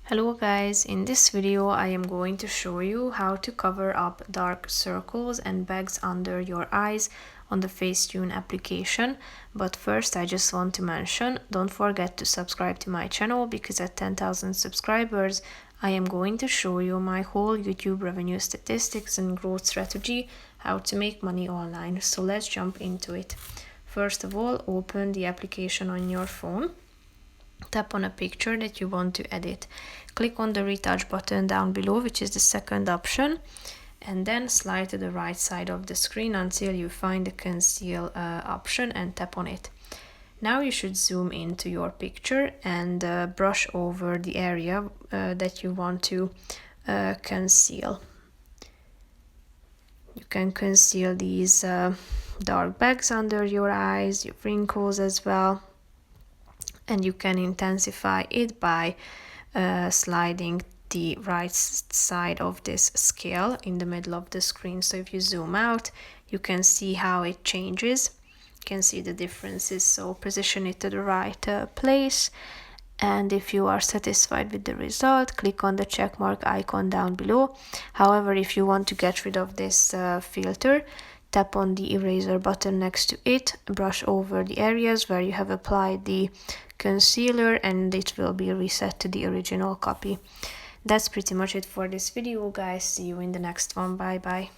Hello guys, in this video I am going to show you how to cover up dark circles and bags under your eyes on the Facetune application. But first I just want to mention, don't forget to subscribe to my channel because at 10,000 subscribers I am going to show you my whole YouTube revenue statistics and growth strategy, how to make money online. So let's jump into it. First of all, open the application on your phone. Tap on a picture that you want to edit. Click on the retouch button down below, which is the second option, and then slide to the right side of the screen until you find the conceal option and tap on it. Now you should zoom into your picture and brush over the area that you want to conceal. You can conceal these dark bags under your eyes, your wrinkles as well. And you can intensify it by sliding the right side of this scale in the middle of the screen. So if you zoom out, you can see how it changes. You can see the differences. So position it to the right place. And if you are satisfied with the result, click on the check mark icon down below. However, if you want to get rid of this filter, tap on the eraser button next to it, brush over the areas where you have applied the concealer, and it will be reset to the original copy. That's pretty much it for this video, guys. See you in the next one. Bye bye.